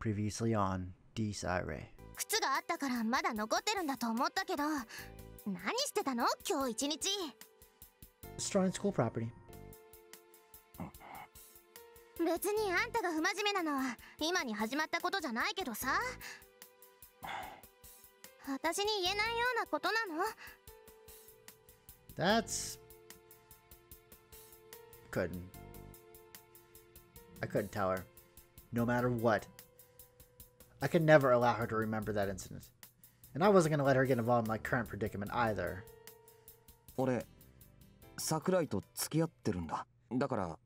Previously on Deine. 靴があったからまだ残ってるんだと思ったけど、何してたの今日一日。 Destroying school property. 別にあんたが不真面目なのは今に始まったことじゃないけどさ、私に言えないようなことなの。 That's... I couldn't tell her. No matter what. I could never allow her to remember that incident. And I wasn't going to let her get involved in my current predicament either. 俺、桜井と付き合ってるんだ。だから、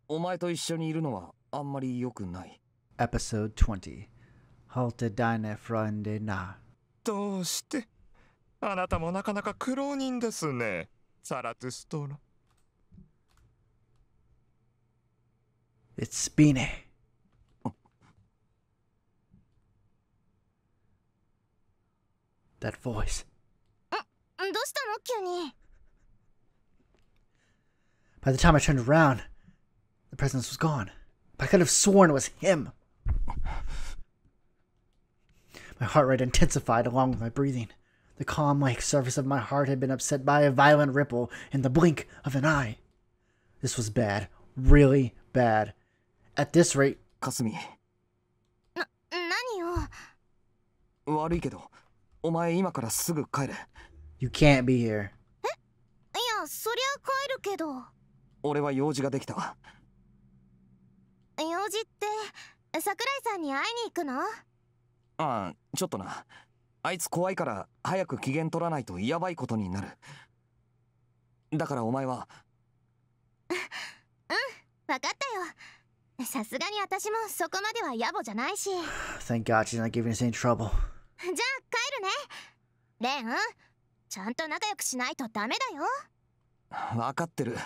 お前と一緒にいるのはあんまり良くない。Episode 20. Halte, Deine, Freunde, Nähe. どうして？あなたもなかなか苦労人ですね。サラトゥストラ。It's Deine. That voice. どうしたの急に。 By the time I turned around, the presence was gone. But I could have sworn it was him. My heart rate intensified along with my breathing. The calm lake surface of my heart had been upset by a violent ripple in the blink of an eye. This was bad. Really bad. At this rate... かすみ。何よ。悪いけど、お前今からすぐ帰れ。You can't be here. いや、そりゃ帰るけど。俺は用事ができた。用事って桜井さんに会いに行くの？ああ、ちょっとな。あいつ怖いから早く機嫌取らないとやばいことになる。だからお前は。うん、わかったよ。さすがに私もそこまでは野暮じゃないし。Thank God she's not giving us any trouble. じゃあ帰るね。レン、ちゃんと仲良くしないとダメだよ。わかってる。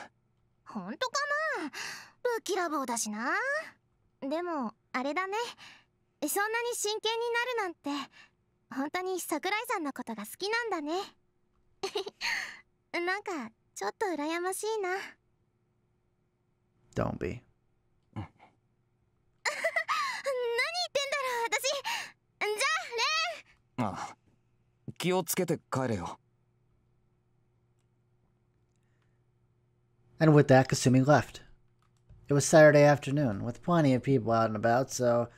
ほんとかな？ぶきらぼうだしな。でもあれだね、そんなに真剣になるなんて本当に桜井さんのことが好きなんだね。なんかちょっと羨ましいな。 Don't be. 何言ってんだろう私。じゃあレン。ああ、気をつけて帰れよ。And with that, Kasumi left. It was Saturday afternoon, with plenty of people out and about, so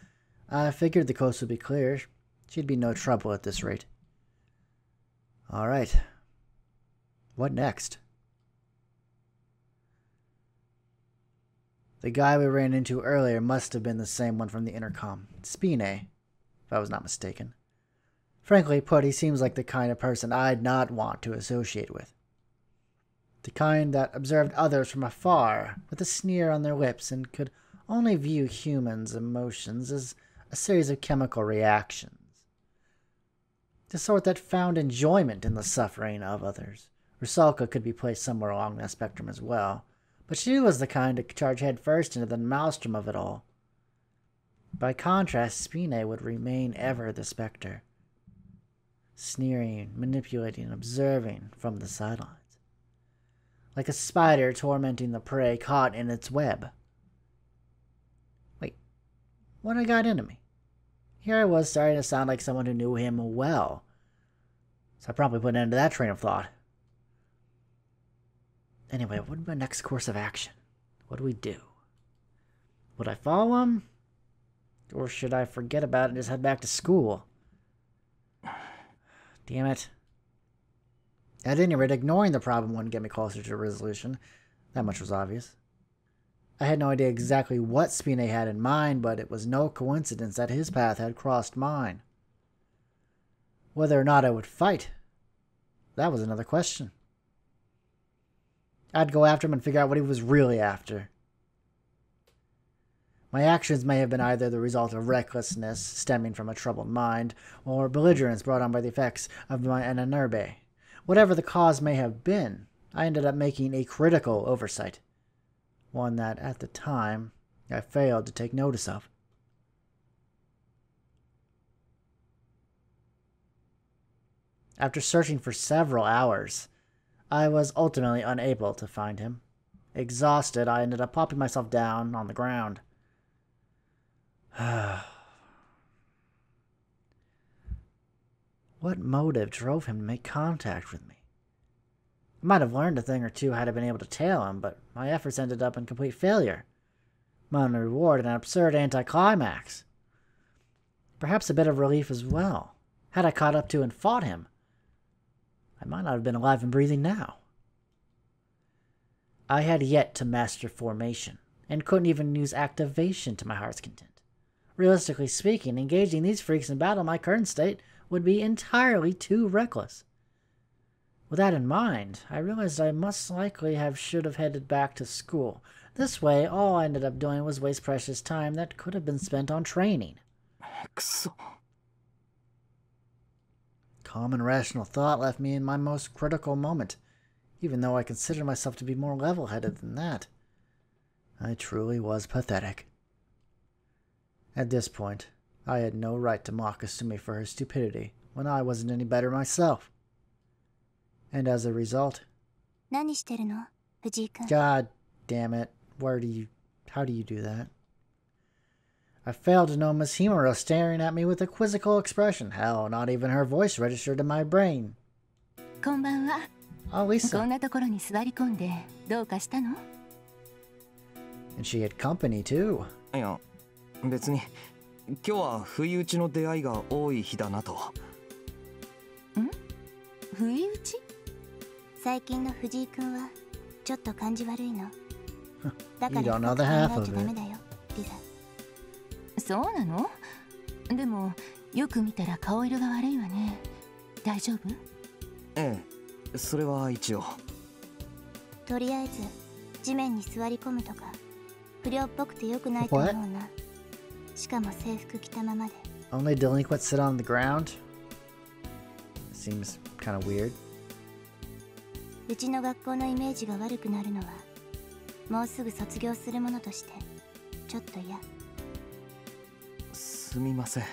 I figured the coast would be clear. She'd be no trouble at this rate. Alright. What next? The guy we ran into earlier must have been the same one from the intercom. Deine, if I was not mistaken. Frankly put, he seems like the kind of person I'd not want to associate with. The kind that observed others from afar, with a sneer on their lips, and could only view humans' emotions as a series of chemical reactions. The sort that found enjoyment in the suffering of others. Rusalka could be placed somewhere along that spectrum as well, but she was the kind to charge headfirst into the maelstrom of it all. By contrast, Deine would remain ever the specter, sneering, manipulating, observing from the sidelines. Like a spider tormenting the prey caught in its web. Wait, what had got into me? Here I was starting to sound like someone who knew him well. So I probably put an end to that train of thought. Anyway, what would be my next course of action? What do we do? Would I follow him? Or should I forget about it and just head back to school? Damn it. At any rate, ignoring the problem wouldn't get me closer to a resolution. That much was obvious. I had no idea exactly what Deine had in mind, but it was no coincidence that his path had crossed mine. Whether or not I would fight, that was another question. I'd go after him and figure out what he was really after. My actions may have been either the result of recklessness stemming from a troubled mind, or belligerence brought on by the effects of my ananerbe. Whatever the cause may have been, I ended up making a critical oversight. One that, at the time, I failed to take notice of. After searching for several hours, I was ultimately unable to find him. Exhausted, I ended up popping myself down on the ground. What motive drove him to make contact with me? I might have learned a thing or two had I been able to tail him, but my efforts ended up in complete failure. My only reward an absurd anticlimax. Perhaps a bit of relief as well. Had I caught up to and fought him, I might not have been alive and breathing now. I had yet to master formation, and couldn't even use activation to my heart's content. Realistically speaking, engaging these freaks in battle in my current state would be entirely too reckless. With that in mind, I realized I must likely should have headed back to school. This way, all I ended up doing was waste precious time that could have been spent on training. Calm and rational thought left me in my most critical moment, even though I consider myself to be more level-headed than that. I truly was pathetic. At this point, I had no right to mock Asumi for her stupidity when I wasn't any better myself. And as a result... God damn it, how do you do that? I failed to know Miss Himuro staring at me with a quizzical expression. Hell, not even her voice registered in my brain. Oh, Lisa. And she had company too. いや、別に今日は不意打ちの出会いが多い日だなと。ん？不意打ち？最近の藤井君はちょっと感じ悪いの。だから考えちゃダメだよ、リザ。そうなの？でもよく見たら顔色が悪いわね。大丈夫？ええ、それは一応。とりあえず地面に座り込むとか不良っぽくてよくないと思うな。しかも制服着たままで。Only delinquents sit on the ground? Seems kind of weird. うちの学校のイメージが悪くなるのはもうすぐ卒業するものとしてちょっと嫌。すみません。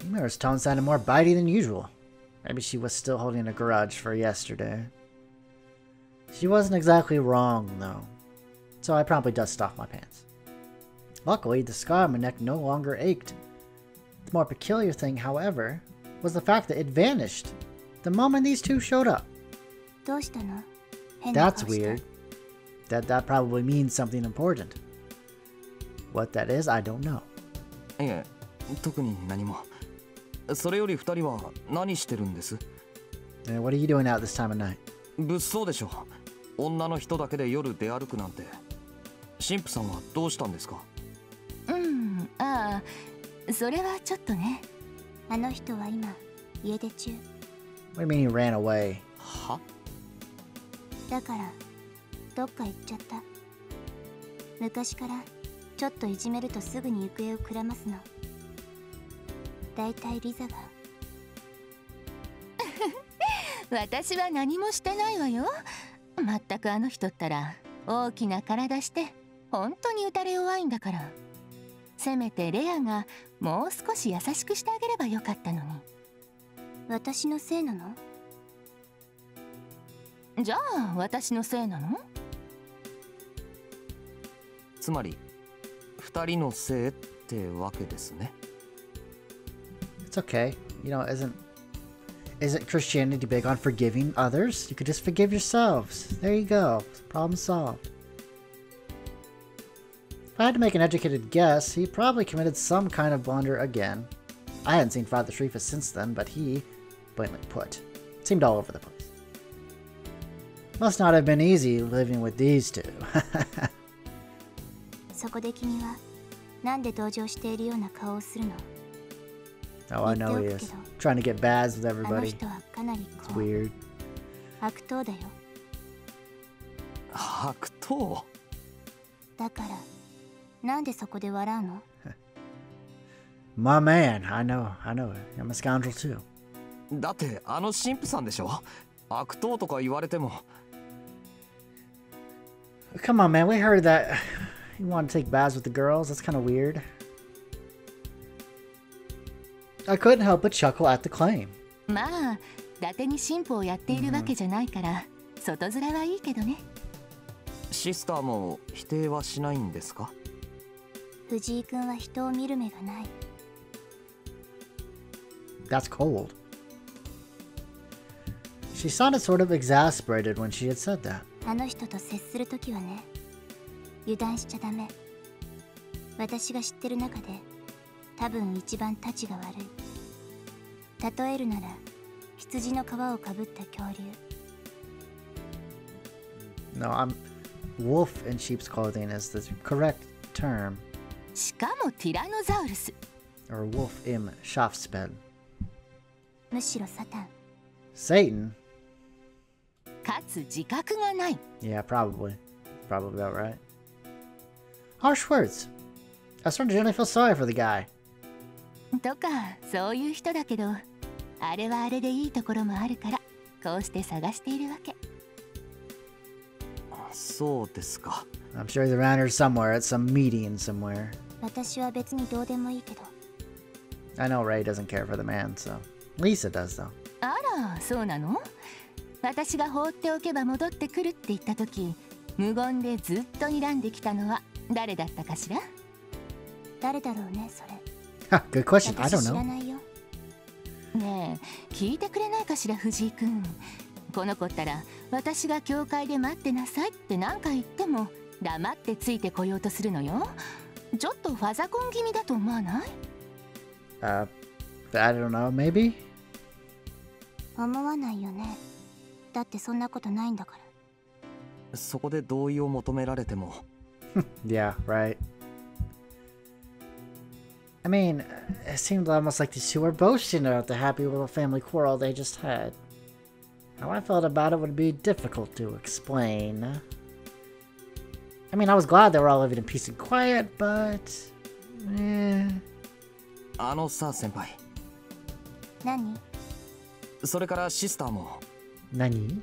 Himura's tone sounded more bitey than usual. Maybe she was still holding a grudge for yesterday. She wasn't exactly wrong, though, so I promptly dusted off my pants. Luckily, the scar on my neck no longer ached. The more peculiar thing, however, was the fact that it vanished the moment these two showed up. That's weird. That probably means something important. What that is, I don't know. いえ、特に何も。それより二人は何してるんです？ What are you doing out this time of night? 物騒でしょ。女の人だけで夜出歩くなんて。神父さんはどうしたんですか？ああ、それはちょっとね。あの人は今家出中。What do you mean he ran away? は？だからどっか行っちゃった。昔からちょっといじめるとすぐに行方をくらますの。だいたいリザが。私は何もしてないわよ。まったくあの人ったら大きな体して本当に打たれ弱いんだから。せめてレアがもう少し優しくしてあげればよかったのに。私のせいなの？じゃあ私のせいなの？つまり二人のせいってわけですね。It's okay. You know, isn't Christianity big on forgiving others? You could just forgive yourselves. There you go. Problem solved. If I had to make an educated guess, he probably committed some kind of blunder again. I hadn't seen Father Trifa since then, but he, blatantly put, seemed all over the place. Must not have been easy living with these two. そこで君はなんで同情しているような顔をするの? Oh, I know he is. Trying to get bads with everybody. It's weird. 悪党だよ。悪党？だからなんでそこで笑うの? My man, I know. I'm a scoundrel too. だってあの神父さんでしょ。悪党とか言われても。Come on, man. We heard that you want to take baths with the girls. That's kind of weird. I couldn't help but chuckle at the claim. まあ、伊達に神父をやっているわけじゃないから、外面はいいけどね。シスターも否定はしないんですか？藤井君は人を見る目がない。That's cold. She sounded sort of exasperated when she had said that. あの人と接するときはね、油断しちゃダメ。私が知ってる中で多分一番たちが悪い。例えるなら羊の皮をかぶった恐竜。 No, wolf in sheep's clothing is the correct term. しかもティラノザウルス。 Or wolf im Schafspel. むしろサタン。 Satan? かつ自覚がない。 Yeah, probably. Probably about right. Harsh words. I started to generally feel sorry for the guy. とかそういう人だけど、あれはあれでいいところもあるからこうして探しているわけ。そうですか。 I'm sure he's around here somewhere at some meeting somewhere. 私は別にどうでもいいけど。 I know Ray doesn't care for the man, so Lisa does though. あら、そうなの？私が放っておけば戻ってくるって言った時、無言でずっと睨んできたのは誰だったかしら？誰だろうね、それ。 Good question. I 私 don't 知ら know. ないよ。ねえ、聞いてくれないかしら藤井くん。この子ったら私が教会で待ってなさいって何回言っても黙ってついてこようとするのよ。ちょっとファザコン気味だと思わない？ I don't know, maybe? 思わないよね。だってそんなことないんだから。そこで同意を求められても。Yeah, right. I mean, it seemed almost like these two were boasting about the happy little family quarrel they just had. How I felt about it would be difficult to explain. I mean, I was glad they were all living in peace and quiet, but... eh. あのさ、先輩。何？それからシスターも。Nani?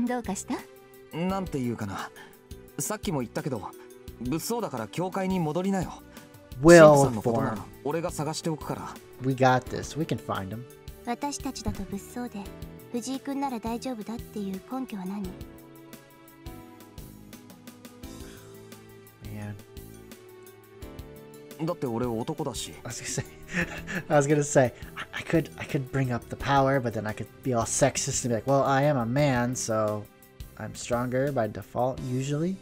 どうかした？なんていうかな。さっきも言ったけど、物騒だから教会に戻りなよ。 We'll 神父さんのことな inform. ら俺が探しておくから。We got this. We can find him. 私たちだと物騒で、藤井君なら大丈夫だっていう根拠は何？ Man. だって俺男だし。I was gonna say, I could bring up the power, but then I could be all sexist and be like, well, I am a man, so I'm stronger by default, usually.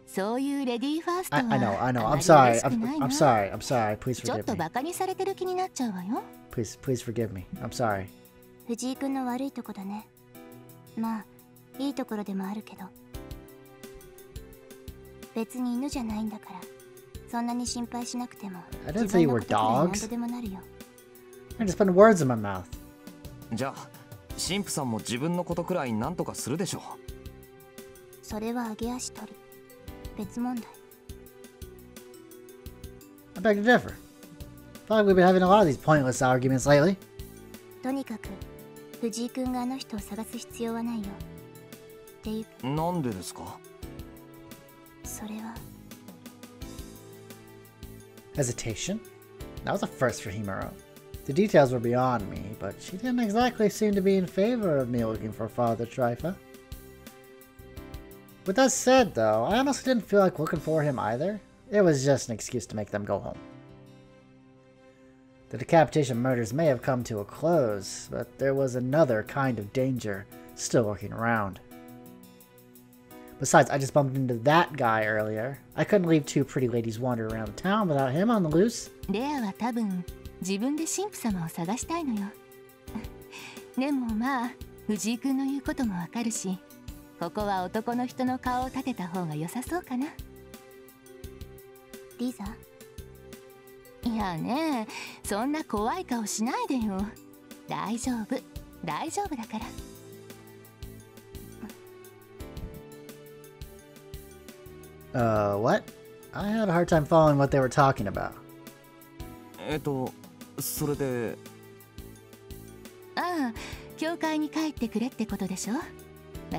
そういうレディーファーストは I know. あ I'm まり sorry. 嬉しくないな。 I'm sorry. Please ちょっ forgive と me. バカにされてる気になっちゃうわよ。Please forgive me. I'm sorry. 藤井君の悪いとこだね。まあ、いいところでもあるけど。別に犬じゃないんだから、そんなに心配しなくても。 I didn't say you were 自分のことくらい何 dogs. とでもなるよ。 You're just putting words in my mouth. じゃあ、神父さんも自分のことくらい何とかするでしょ。それは上げ足取り。別問題。 I beg to differ. I feel like we've been having a lot of these pointless arguments lately. とにかく、藤井君があの人を探す必要はないよ。っていうなんでですか？それは。 Hesitation? That was a first for Himuro. The details were beyond me, but she didn't exactly seem to be in favor of me looking for Father Trifa. With that said, though, I honestly didn't feel like looking for him either. It was just an excuse to make them go home. The decapitation murders may have come to a close, but there was another kind of danger still lurking around. Besides, I just bumped into that guy earlier. I couldn't leave two pretty ladies wandering around town without him on the loose. レアは多分自分で神父様を探したいのよ。でもまあ藤井君の言うこともわかるし、ここは男の人の顔を立てた方が良さそうかな。リザ？いやね、そんな怖い顔しないでよ。大丈夫だから。What? I had a hard time following what they were talking about. それで。ああ、教会に帰ってくれってことでしょ。わ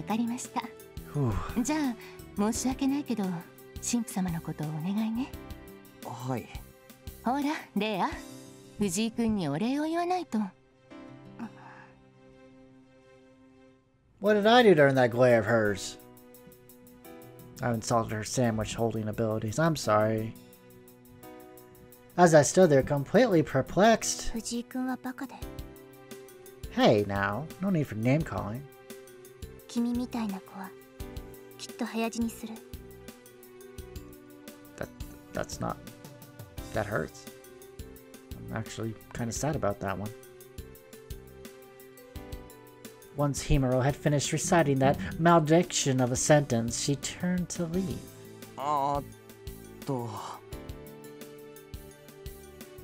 かりました。じゃあ申し訳ないけど神父様のことをお願いね。はい。ほらレア、藤井君にお礼を言わないと。What did I do during that glare of hers? I've insulted her sandwich holding abilities. I'm sorry. As I stood there completely perplexed. 藤井君はバカで、 Hey now, no need for name calling. 君みたいな子はきっと早死にする。 That's not... That hurts. I'm actually kind of sad about that one. Once Himuro had finished reciting that malediction of a sentence, she turned to leave.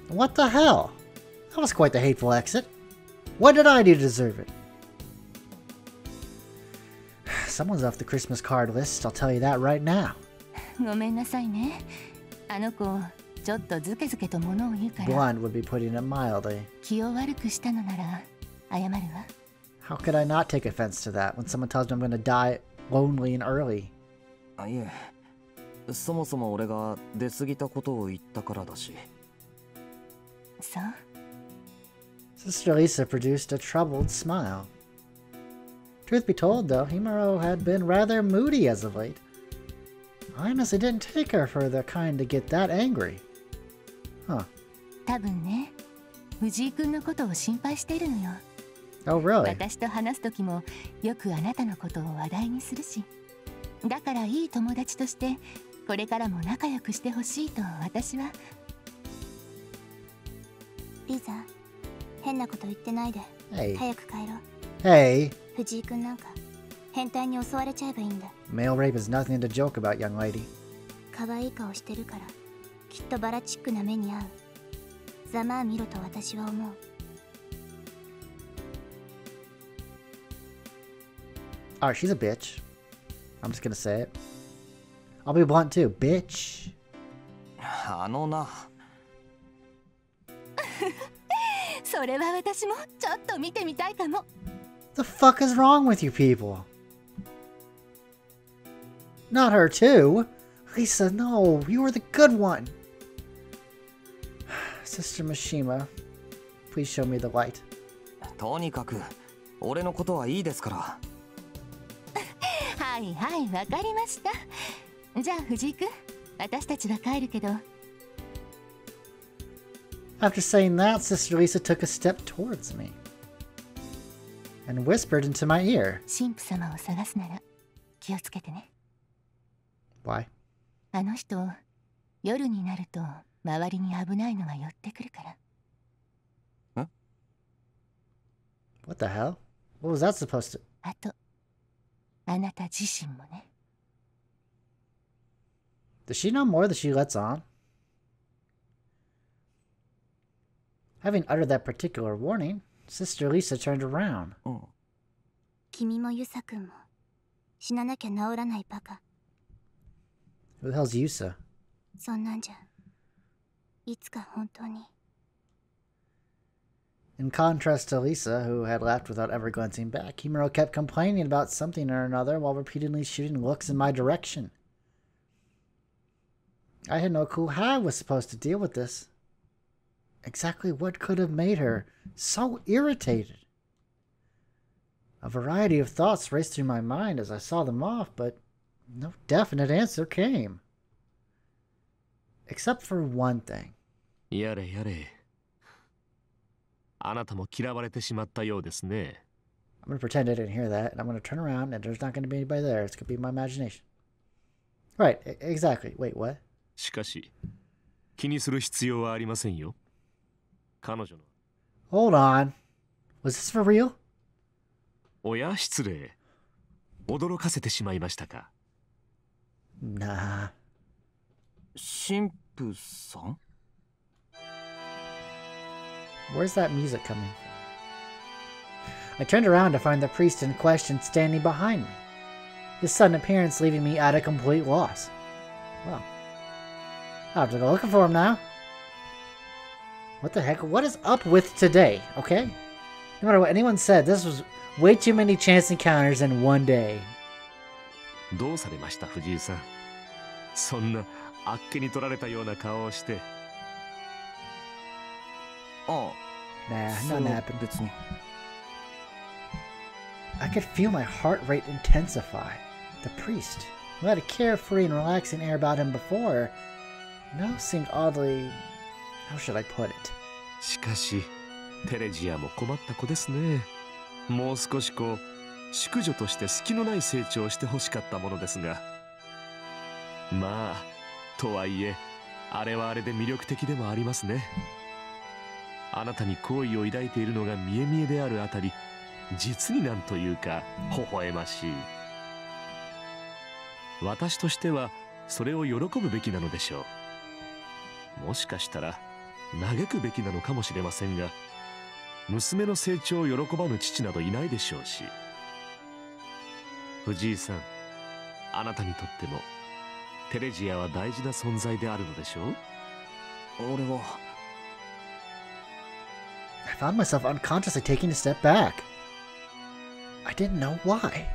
What the hell? That was quite the hateful exit. What did I do to deserve it? Someone's off the Christmas card list, I'll tell you that right now. ごめんなさいね。あの子ちょっとズケズケと物を言うから。 Blunt would be putting it mildly. 気を悪くしたのなら謝るわ。 How could I not take offense to that when someone tells me I'm going to die lonely and early? いえ、そもそも俺が出過ぎたことを言ったからだし。そう。 Sister Lisa produced a troubled smile. Truth be told, though, Himuro had been rather moody as of late. I honestly didn't take her for the kind to get that angry. Huh. 多分ね、藤井君のことを心配しているのよ。 Oh, really? 私と話す時もよくあなたのことを話題にするし、だからいい友達としてこれからも仲良くしてほしいと私は。リザ、変なこと言ってないで、 Hey. 早く帰ろう。 Hey. 藤井君なんか変態に襲われちゃえばいいんだ。 Male rape is nothing to joke about, young lady. 可愛い顔してるからきっとバラチックな目に遭う。ざまあ見ろと私は思う。 Alright, she's a bitch. I'm just gonna say it. I'll be blunt too, bitch. あのな。それは私もちょっと見てみたいかも。 The fuck is wrong with you people? Not her too. Lisa, no, you were the good one. Sister Mishima, please show me the light. とにかく俺のことはいいですから。はいはい、わかりました。じゃあ藤井君、私たちは帰るけど。 After saying that, Sister Lisa took a step towards me and whispered into my ear. 神父様を探すなら気をつけてね。 Why? あの人、夜になると周りに危ないのが寄ってくるから。What the hell? What was that supposed to... あと、あなた自身もね。 Does she know more than she lets on? Having uttered that particular warning, Sister Lisa turned around. 君もユサ君も死ななきゃ治らないバカ。 Who the hell's Yusa? そんなんじゃいつか本当に。 In contrast to Lisa, who had left without ever glancing back, Himuro kept complaining about something or another while repeatedly shooting looks in my direction. I had no clue how I was supposed to deal with this. Exactly what could have made her so irritated? A variety of thoughts raced through my mind as I saw them off, but no definite answer came. Except for one thing. やれやれ。あなたも嫌われてしまったようですね。 I'm going to pretend I didn't hear that, and I'm going to turn around, and there's not going to be anybody there. It's going to be my imagination. Right, exactly. Wait, what? しかし、気にする必要はありませんよ。彼女の。 Hold on. Was this for real? おや、失礼。驚かせてしまいましたか。 Nah. 神父さん？ Where's that music coming from? I turned around to find the priest in question standing behind me, his sudden appearance leaving me at a complete loss. Well, I'll have to go looking for him now. What the heck? What is up with today, okay? No matter what anyone said, this was way too many chance encounters in one day. どうされました、藤井さん。そんなあっけに取られたような顔をして。ああ、 Nah, そ nothing の happened. 別に。 I could feel my heart rate intensify. The priest, who had a carefree and relaxing air about him before, now seemed oddly How should I put it? しかしテレジアも困った子ですね。もう少し淑女として隙のない成長をしてほしかったものですが、まあとはいえあれはあれで魅力的でもありますね。あなたに好意を抱いているのが見え見えであるあたり、実になんというか微笑ましい。私としてはそれを喜ぶべきなのでしょう。もしかしたら嘆くべきなのかもしれませんが、娘の成長を喜ばぬ父などいないでしょうし。藤井さん、あなたにとってもテレジアは大事な存在であるのでしょう。俺は I found myself unconsciously taking a step back. I didn't know why.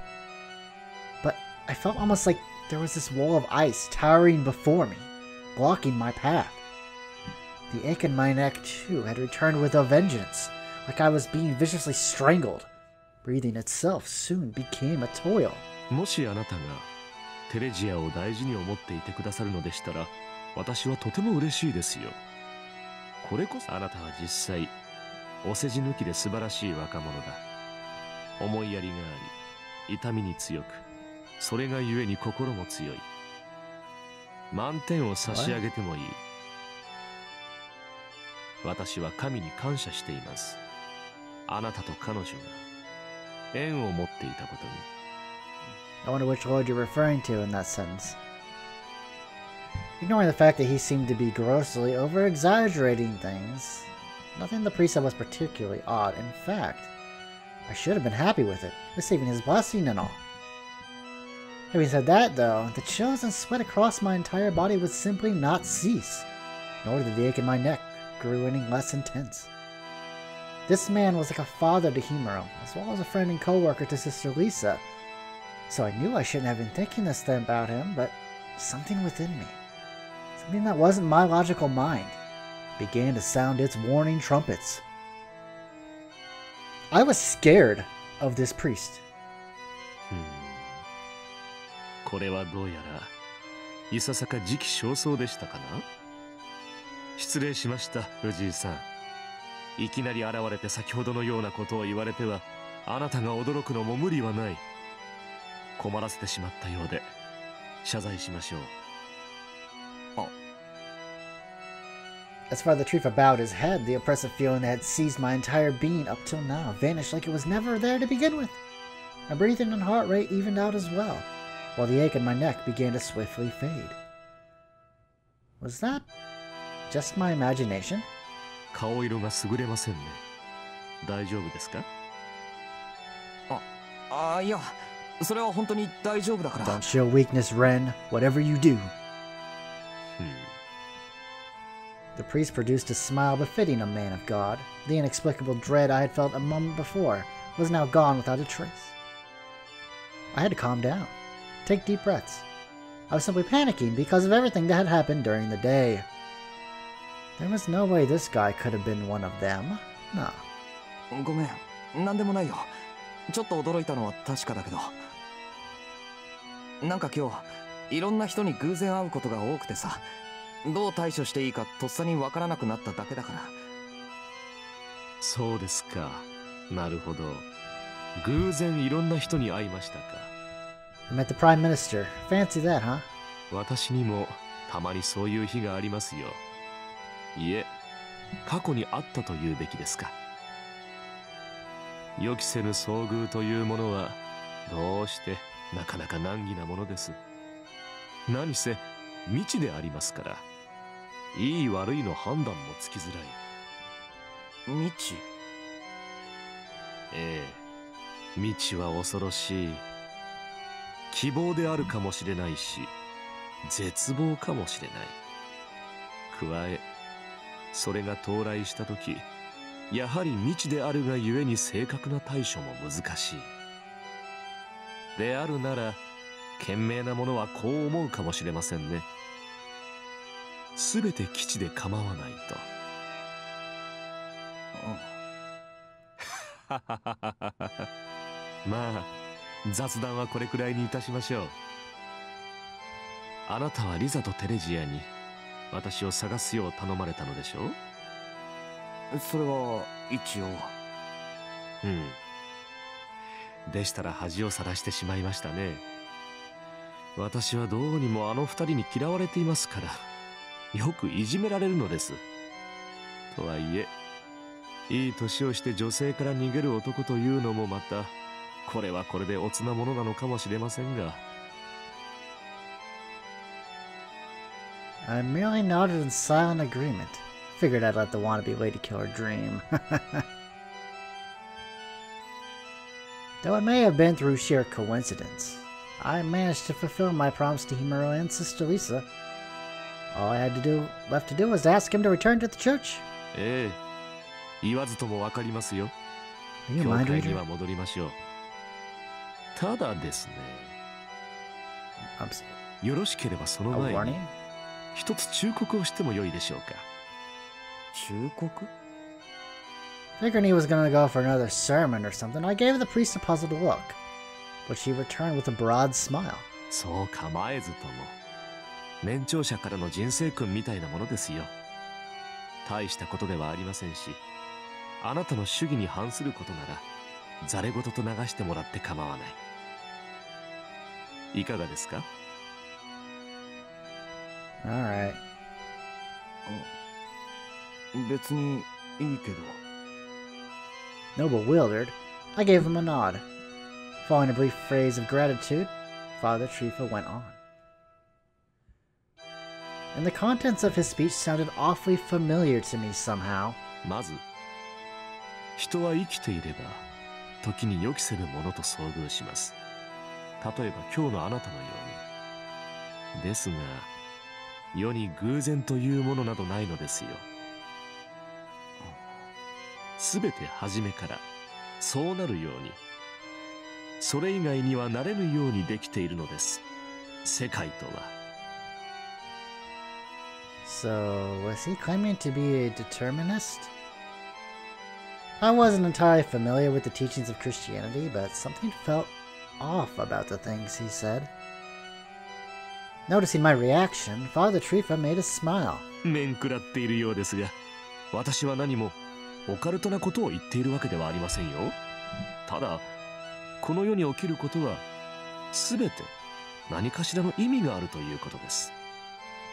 But I felt almost like there was this wall of ice towering before me, blocking my path. The ache in my neck, too, had returned with a vengeance, like I was being viciously strangled. Breathing itself soon became a toil. もしあなたがテレジアを大事に思っていてくださるのでしたら、私はとても嬉しいですよ。これこそあなたは実際お世辞抜きで素晴らしい若者だ。思いやりがあり、痛みに強く、それがゆえに心も強い。満点を差し上げてもいい。私は神に感謝しています。あなたと彼女が縁を持っていたことに。I wonder which lord you're referring to in that sentence. Ignoring the fact that he seemed to be grossly over-exaggerating things, nothing in the priest said was particularly odd. In fact, I should have been happy with it, receiving his blessing and all. Having said that, though, the chills and sweat across my entire body would simply not cease, nor did the ache in my neck grow any less intense. This man was like a father to Himuro, as well as a friend and co-worker to Sister Lisa, so I knew I shouldn't have been thinking this then about him, but something within me, something that wasn't my logical mind, began to sound its warning trumpets. I was scared of this priest. これはどうやらいささか時期尚早でしたかな。失礼しました、藤井さん。いきなり現れて先ほどのようなことを言われては、あなたが驚くのも無理はない。困らせてしまったようで謝罪しましょう。As Father Trifa bowed his head, the oppressive feeling that had seized my entire being up till now vanished like it was never there to begin with. My breathing and heart rate evened out as well, while the ache in my neck began to swiftly fade. Was that just my imagination? 顔色が優れませんね。大丈夫ですか？いや、それは本当に大丈夫だから。Don't show weakness, Ren. Whatever you do. The priest produced a smile befitting a man of God. The inexplicable dread I had felt a moment before was now gone without a trace. I had to calm down, take deep breaths. I was simply panicking because of everything that had happened during the day. There was no way this guy could have been one of them. No. ごめん、なんでもないよ。ちょっと驚いたのは確かだけど。なんか今日、いろんな人に偶然会うことが多くてさ、どう対処していいかとっさにわからなくなっただけだから。そうですか。なるほど。偶然いろんな人に会いましたか。I met the Prime Minister. Fancy that, huh? 私にもたまにそういう日がありますよ。いえ、過去にあったと言うべきですか。予期せぬ遭遇というものはどうしてなかなか難儀なものです。何せ未知でありますから、いい悪いの判断もつきづらい。未知？ええ、未知は恐ろしい。希望であるかもしれないし、絶望かもしれない。加え、それが到来したとき、やはり未知であるがゆえに正確な対処も難しい。であるなら、賢明なものはこう思うかもしれませんね。すべて基地で構わないと。まあ、雑談はこれくらいにいたしましょう。あなたはリザとテレジアに私を探すよう頼まれたのでしょう？それは一応。うん。でしたら恥をさらしてしまいましたね。私はどうにもあの二人に嫌われていますから、よくいじめられるのです。とはいえ、いい年をして女性から逃げる男というのもまた、これはこれでおつなものなのかもしれませんが。I merely nodded in silent agreement. Figured I'd let the wannabe lady killer dream. Though it may have been through sheer coincidence, I managed to fulfill my promise to Himuro and Sister Lisa. All I had left to do was to ask him to return to the church. ええ、言わずともわかりますよ。 Are you a 教 mind 会に reader? は戻りましょう。ただですね、 よろしければその A 前 warning? に一つ忠告をしてもよいでしょうか。忠告？ Figuring he was gonna go for another sermon or something, I gave the priest a puzzled look, which he returned with a broad smile. そう構えずとも、年長者からの人生訓みたいなものですよ。大したことではありませんし、あなたの主義に反することならざれ言と流してもらって構わない。いかがですか？ Alright. 別にいいけど。 No bewildered, I gave him a nod. Following a brief phrase of gratitude, Father Trifa went on. And the contents of his speech sounded awfully familiar to me somehow. まず、人は生きていれば時に予期せぬものと遭遇します。例えば今日のあなたのように。ですが、世に偶然というものなどないのですよ。すべて初めからそうなるように、それ以外にはなれぬようにできているのです。世界とは。So, was he claiming to be a determinist? I wasn't entirely familiar with the teachings of Christianity, but something felt off about the things he said. Noticing my reaction, Father Trifa made a smile. 面食らっているようですが、私は何もオカルトなことを言っているわけではありませんよ。ただ、この世に起きることはすべて何かしらの意味があるということです。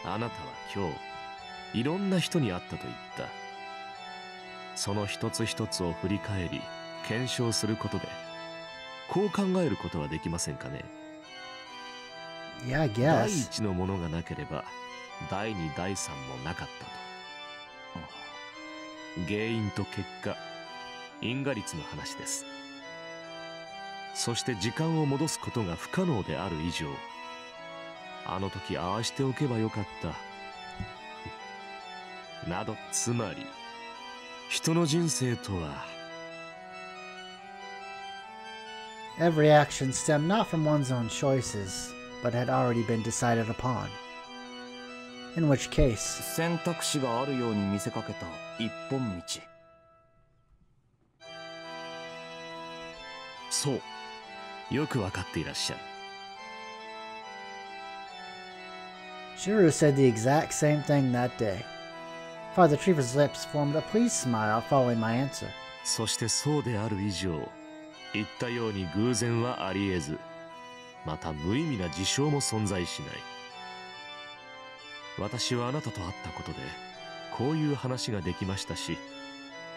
あなたは今日いろんな人に会ったと言った。その一つ一つを振り返り検証することでこう考えることはできませんかね。 Yeah, I 第 guess. 一のものがなければ第二第三もなかったと。原因と結果、因果律の話です。そして時間を戻すことが不可能である以上、あの時ああしておけばよかったなど、つまり人の人生とは Every action stemmed not from one's own choices, but had already been decided upon. In which case, 選択肢があるように見せかけた一本道。そう、よくわかっていらっしゃる。 Shiro said the exact same thing that day. Father Trifa's lips formed a pleased smile following my answer. そしてそうである以上、言ったように偶然はあり得ず、また無意味な事象も存在しない。私はあなたと会ったことでこういう話ができましたし、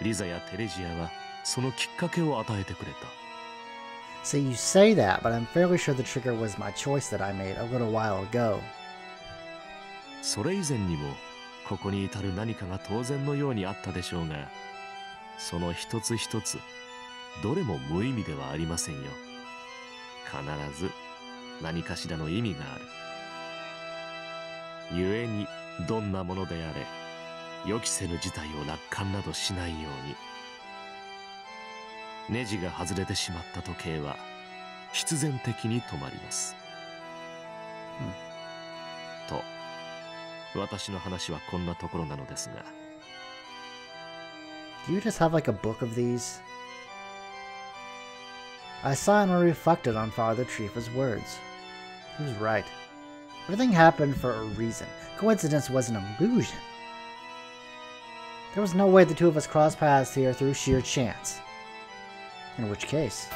リザやテレジアはそのきっかけを与えてくれた。 So you say that, but I'm fairly sure the trigger was my choice that I made a little while ago. それ以前にもここに至る何かが当然のようにあったでしょうが、その一つ一つどれも無意味ではありませんよ。必ず何かしらの意味がある。故にどんなものであれ、予期せぬ事態を楽観などしないように。ネジが外れてしまった時計は必然的に止まります。と、私の話はこんなところなのですが。 Do you just have like a book of these? I silently reflected on Father Trifa's words. He was right. Everything happened for a reason. Coincidence was an illusion. There was no way the two of us crossed paths here through sheer chance. In which case...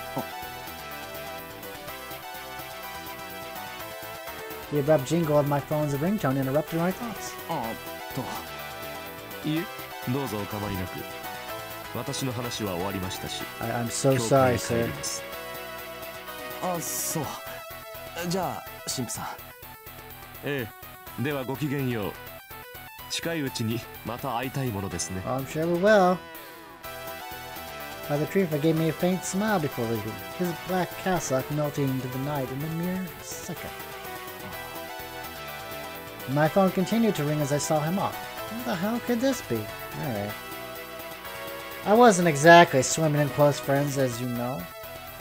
The abrupt jingle of my phone's ringtone interrupted my thoughts. いえ、どうぞお構いなく。私の話は終わりましたし。I'm so sorry, sir. あ、そう。じゃあ、神父さん。ええ、ではごきげんよう。近いうちにまた会いたいものですね。I'm sure we will. Father Trifa gave me a faint smile before leaving, his black cassock melting into the night in a mere second. My phone continued to ring as I saw him off. Who the hell could this be? Alright. I wasn't exactly swimming in close friends, as you know.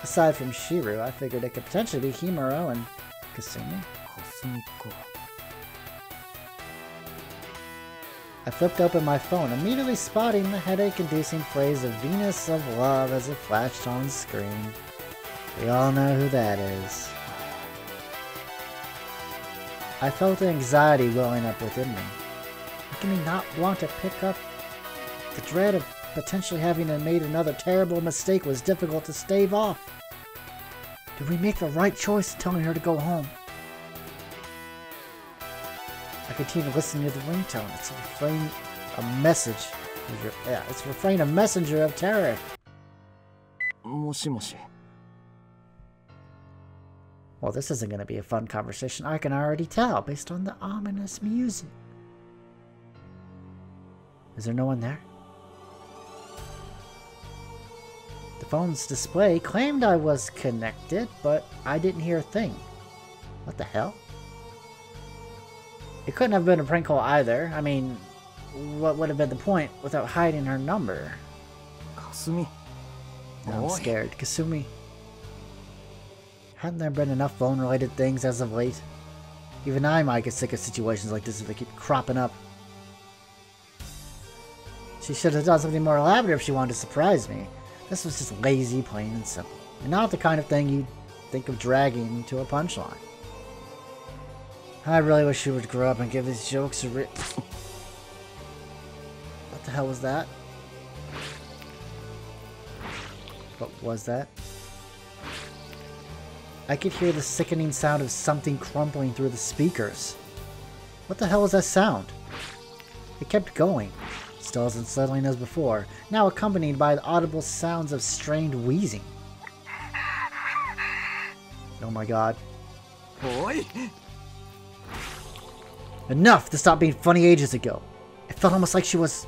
Aside from Shiru, I figured it could potentially be Himuro and Kasumi. I flipped open my phone, immediately spotting the headache-inducing phrase of Venus of Love as it flashed on screen. We all know who that is. I felt anxiety welling up within me, making me not want to pick up. The dread of potentially having made another terrible mistake was difficult to stave off. Did we make the right choice in telling her to go home? I continued listening to the ringtone. It's a message. Yeah, it's a messenger of terror. もしもし。 Well, this isn't going to be a fun conversation. I can already tell based on the ominous music. Is there no one there? The phone's display claimed I was connected, but I didn't hear a thing. What the hell? It couldn't have been a prank call either. I mean, what would have been the point without hiding her number? Kasumi. Now I'm scared. Kasumi. Hadn't there been enough phone-related things as of late? Even I might get sick of situations like this if they keep cropping up. She should have done something more elaborate if she wanted to surprise me. This was just lazy, plain and simple. And not the kind of thing you'd think of dragging to a punchline. I really wish she would grow up and give these jokes a What the hell was that? What was that? I could hear the sickening sound of something crumpling through the speakers. What the hell was that sound? It kept going, still as unsettling as before, now accompanied by the audible sounds of strained wheezing. Oh my god. Boy! Enough! This stopped being funny ages ago. It felt almost like she was...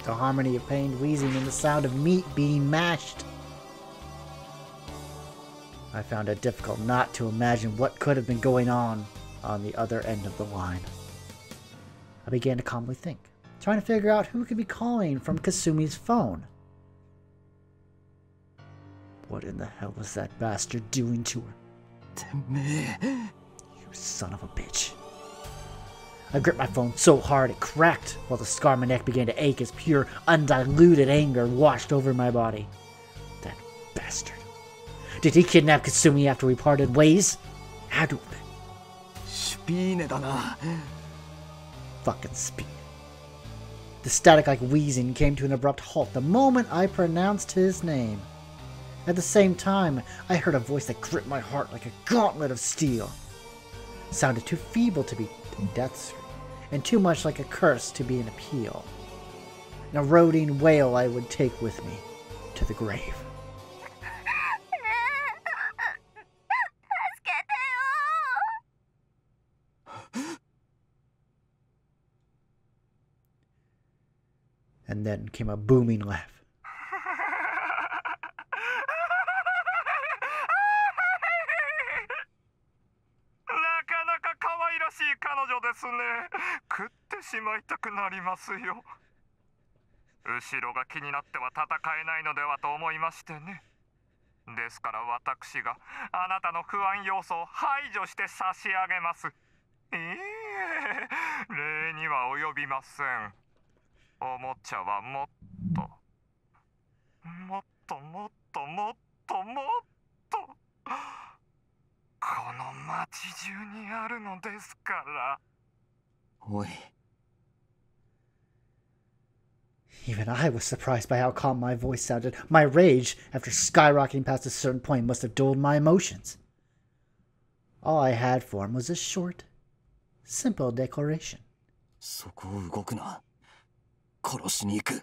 The harmony of pained wheezing and the sound of meat being mashed. I found it difficult not to imagine what could have been going on the other end of the line. I began to calmly think, trying to figure out who could be calling from Kasumi's phone. What in the hell was that bastard doing to her? You son of a bitch. I gripped my phone so hard it cracked, while the scar on my neck began to ache as pure, undiluted anger washed over my body. That bastard. Did he kidnap Kasumi after we parted ways? Had to have been. Fucking speed. The static-like wheezing came to an abrupt halt the moment I pronounced his name. At the same time, I heard a voice that gripped my heart like a gauntlet of steel. It sounded too feeble to be a death scream, and too much like a curse to be an appeal. An eroding wail I would take with me to the grave. And then came a booming laugh. 食ってしまいたくなりますよ。後ろが気になっては戦えないのではと思いましてね。ですから私があなたの不安要素を排除して差し上げます。いいえ、礼には及びません。おもちゃはもっともっともっともっともっと街中にあるのですから。おい。Even I was surprised by how calm my voice sounded. My rage, after skyrocketing past a certain point, must have dulled my emotions. All I had for him was a short, simple declaration. そこを動くな。殺しに行く。